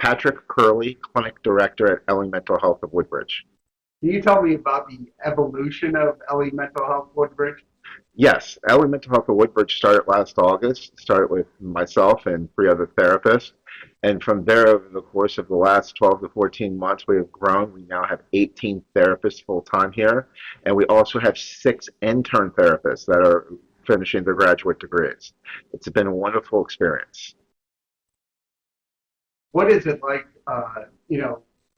Patrick Curley, Clinic Director at Ellie Mental Health of Woodbridge. Can you tell me about the evolution of Ellie Mental Health Woodbridge? Yes, Ellie Mental Health of Woodbridge started last August. Started with myself and three other therapists. And from there, over the course of the last 12 to 14 months, we have grown. We now have 18 therapists full time here. And we also have six intern therapists that are finishing their graduate degrees. It's been a wonderful experience. What is it like,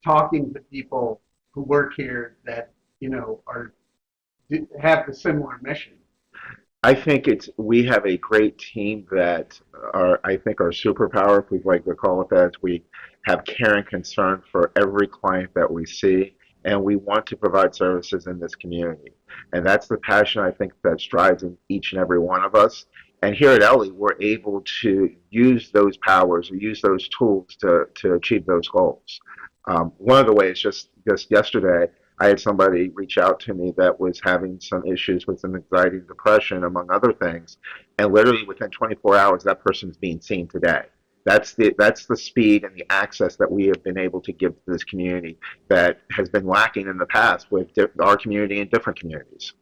talking to people who work here that, are have the similar mission? I think we have a great team that are I think our superpower, if we'd like to call it that. We have care and concern for every client that we see, and we want to provide services in this community. And that's the passion I think that drives in each and every one of us. And here at Ellie, we're able to use those powers or use those tools to achieve those goals. One of the ways, just yesterday, I had somebody reach out to me that was having some issues with some anxiety and depression, among other things, and literally within 24 hours, that person's being seen today. That's the speed and the access that we have been able to give to this community that has been lacking in the past with our community and different communities.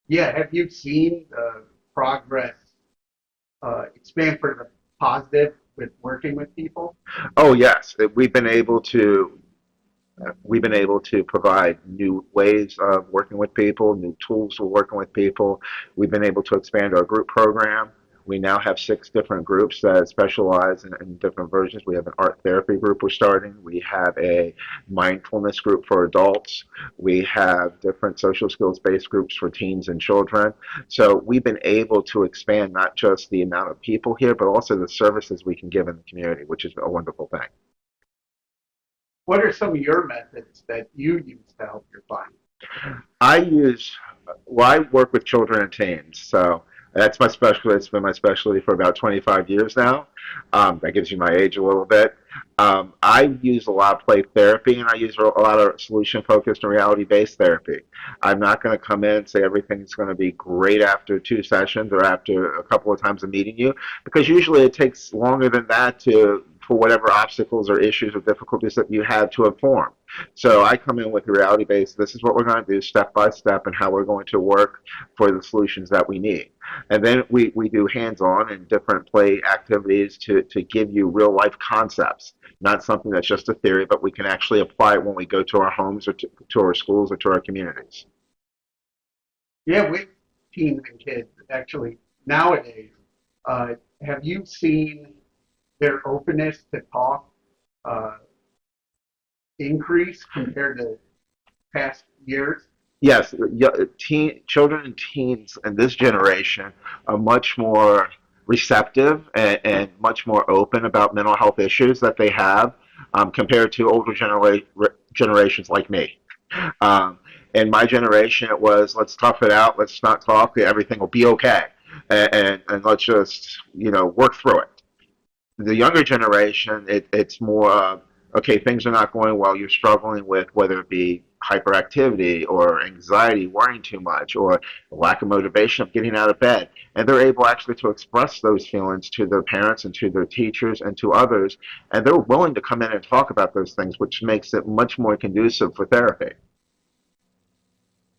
Yeah, have you seen the progress expand for the positive with working with people? Oh yes, we've been able to provide new ways of working with people, new tools for working with people. We've been able to expand our group program. We now have six different groups that specialize in different versions. We have an art therapy group we're starting. We have a mindfulness group for adults. We have different social skills based groups for teens and children. So we've been able to expand not just the amount of people here, but also the services we can give in the community, which is a wonderful thing. What are some of your methods that you use to help your clients? I use, well, I work with children and teens, so that's my specialty. It's been my specialty for about 25 years now. That gives you my age a little bit. I use a lot of play therapy, and I use a lot of solution-focused and reality-based therapy. I'm not going to come in and say everything's going to be great after two sessions or after a couple of times of meeting you, because usually it takes longer than that for whatever obstacles or issues or difficulties that you have to inform. So I come in with a reality based, this is what we're going to do step by step and how we're going to work for the solutions that we need. And then we do hands-on and different play activities to give you real life concepts, not something that's just a theory, but we can actually apply it when we go to our homes or to our schools or to our communities. Yeah, with teens and kids, actually, nowadays, uh, have you seen their openness to talk uh, increase compared to past years? Yes, children and teens in this generation are much more receptive and much more open about mental health issues that they have compared to older generations like me. Um, in my generation, it was let's tough it out, let's not talk, everything will be okay, and let's just work through it. The younger generation, it's more okay, things are not going well, you're struggling with whether it be hyperactivity or anxiety, worrying too much, or lack of motivation of getting out of bed. And they're able actually to express those feelings to their parents and to their teachers and to others. And they're willing to come in and talk about those things, which makes it much more conducive for therapy.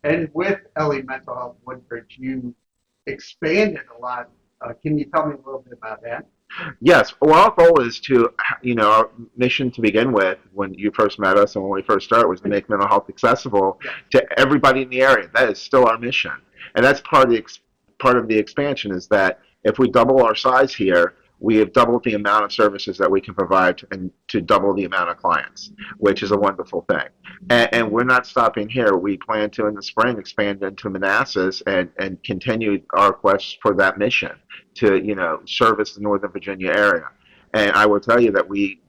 And with Ellie Mental Health Woodbridge, you expanded a lot. Can you tell me a little bit about that? Yes, well, our goal is to, our mission to begin with, when you first met us and when we first started, was to make mental health accessible Yeah. to everybody in the area. That is still our mission, and that's part of the expansion. Is that if we double our size here, we have doubled the amount of services that we can provide and to double the amount of clients, which is a wonderful thing. And we're not stopping here. We plan to, in the spring, expand into Manassas and continue our quest for that mission to, service the Northern Virginia area. And I will tell you that we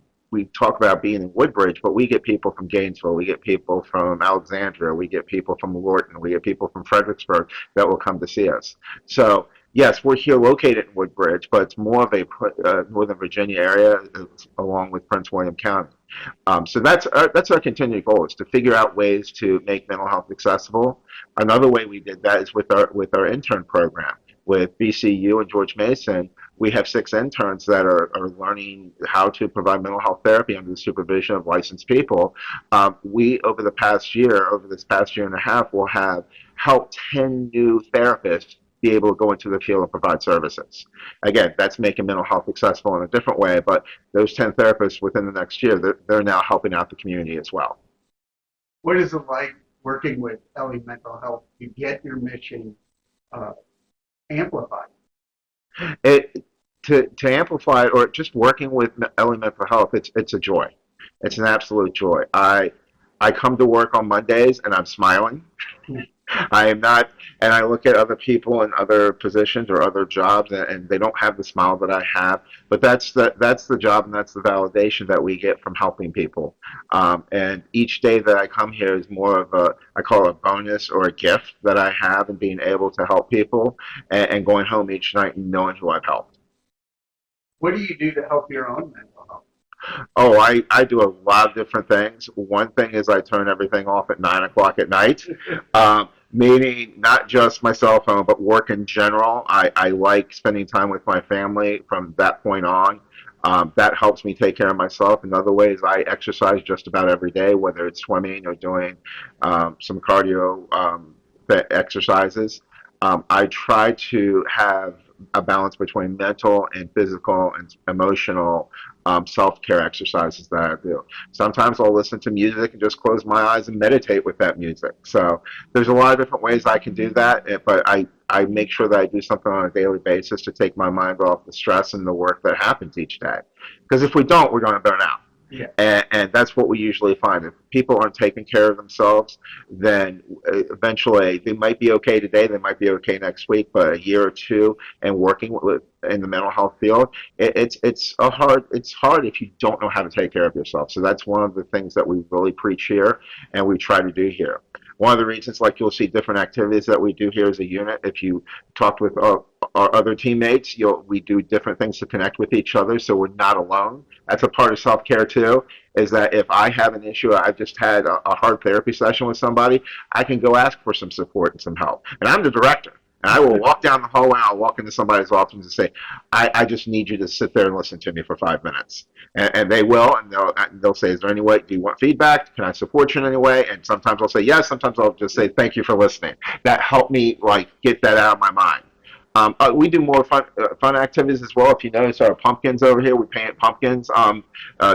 talk about being in Woodbridge, but we get people from Gainesville, we get people from Alexandria, we get people from Lorton, we get people from Fredericksburg that will come to see us. So yes, we're here located in Woodbridge, but it's more of a Northern Virginia area along with Prince William County. So that's our continued goal, is to figure out ways to make mental health accessible. Another way we did that is with our intern program. with BCU and George Mason, we have 6 interns that are learning how to provide mental health therapy under the supervision of licensed people. We, over this past year and a half, will have helped 10 new therapists be able to go into the field and provide services. Again, that's making mental health accessible in a different way, but those 10 therapists within the next year, they're now helping out the community as well. What is it like working with Ellie Mental Health to get your mission uh, amplified? It to amplify it, or just working with Ellie Mental Health, it's a joy. It's an absolute joy. I come to work on Mondays and I'm smiling. I am not, and I look at other people in other positions or other jobs, and they don't have the smile that I have. But that's the job, and that's the validation that we get from helping people. And each day that I come here is more of I call it a bonus or a gift that I have in being able to help people, and going home each night and knowing who I've helped. What do you do to help your own mental health? Oh, I do a lot of different things. One thing is I turn everything off at 9 o'clock at night, meaning not just my cell phone, but work in general. I like spending time with my family from that point on. That helps me take care of myself. In other ways, I exercise just about every day, whether it's swimming or doing some cardio exercises. I try to have a balance between mental and physical and emotional self-care exercises that I do. Sometimes I'll listen to music and just close my eyes and meditate with that music. So there's a lot of different ways I can do that, but I make sure that I do something on a daily basis to take my mind off the stress and the work that happens each day. Because if we don't, we're going to burn out. Yeah. And that's what we usually find. If people aren't taking care of themselves, then eventually they might be okay today, they might be okay next week, but a year or two and working in the mental health field, it's hard if you don't know how to take care of yourself. So that's one of the things that we really preach here and we try to do here. One of the reasons, like you'll see different activities that we do here as a unit. If you talked with our other teammates, we do different things to connect with each other, so we're not alone. That's a part of self-care too, is that if I have an issue, I've just had a hard therapy session with somebody, I can go ask for some support and some help. And I'm the director. And I will walk down the hallway, I'll walk into somebody's office and say, I just need you to sit there and listen to me for 5 minutes. And they will, and they'll say, is there any way, do you want feedback? Can I support you in any way? And sometimes I'll say yes, sometimes I'll just say, thank you for listening. That helped me get that out of my mind. We do more fun activities as well. If you notice our pumpkins over here, we painted pumpkins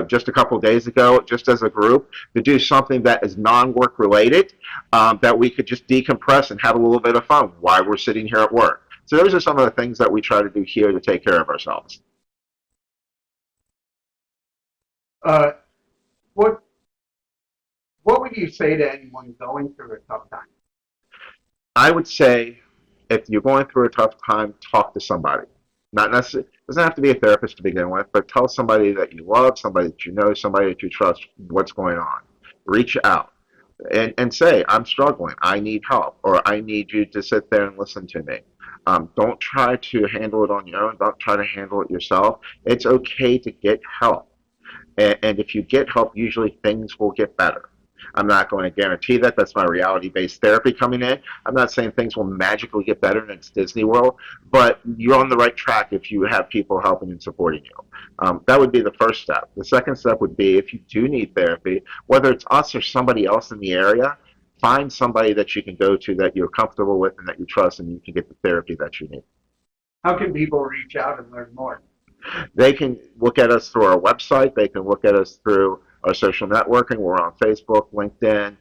just a couple of days ago, just as a group, to do something that is non-work related, that we could just decompress and have a little bit of fun while we're sitting here at work. So those are some of the things that we try to do here to take care of ourselves. What would you say to anyone going through a tough time? I would say if you're going through a tough time, talk to somebody. Not necessarily, it doesn't have to be a therapist to begin with, but tell somebody that you love, somebody that you know, somebody that you trust what's going on. Reach out and say, I'm struggling, I need help, or I need you to sit there and listen to me. Don't try to handle it on your own. Don't try to handle it yourself. It's okay to get help. And if you get help, usually things will get better. I'm not going to guarantee that. That's my reality-based therapy coming in. I'm not saying things will magically get better and it's Disney World, but you're on the right track if you have people helping and supporting you. That would be the first step. The second step would be if you do need therapy, whether it's us or somebody else in the area, find somebody that you can go to that you're comfortable with and that you trust, and you can get the therapy that you need. How can people reach out and learn more? They can look at us through our website. They can look at us through our social networking. We're on Facebook, LinkedIn,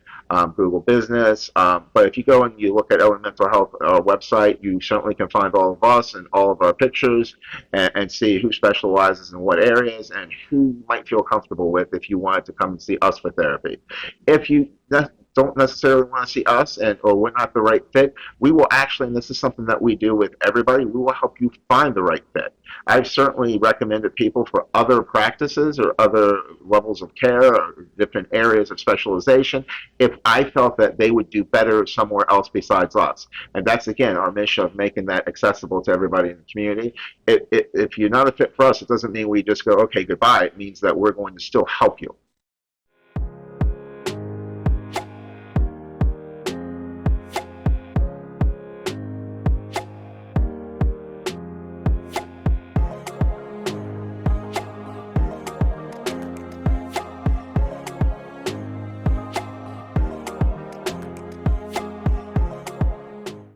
Google Business. But if you go and you look at Ellie Mental Health, our website, you certainly can find all of us and all of our pictures and see who specializes in what areas and who you might feel comfortable with if you wanted to come and see us for therapy. If you don't necessarily want to see us or we're not the right fit, we will actually, and this is something that we do with everybody, we will help you find the right fit. I've certainly recommended people for other practices or other levels of care or different areas of specialization if I felt that they would do better somewhere else besides us. And that's, again, our mission of making that accessible to everybody in the community. If you're not a fit for us, it doesn't mean we just go, okay, goodbye. It means that we're going to still help you.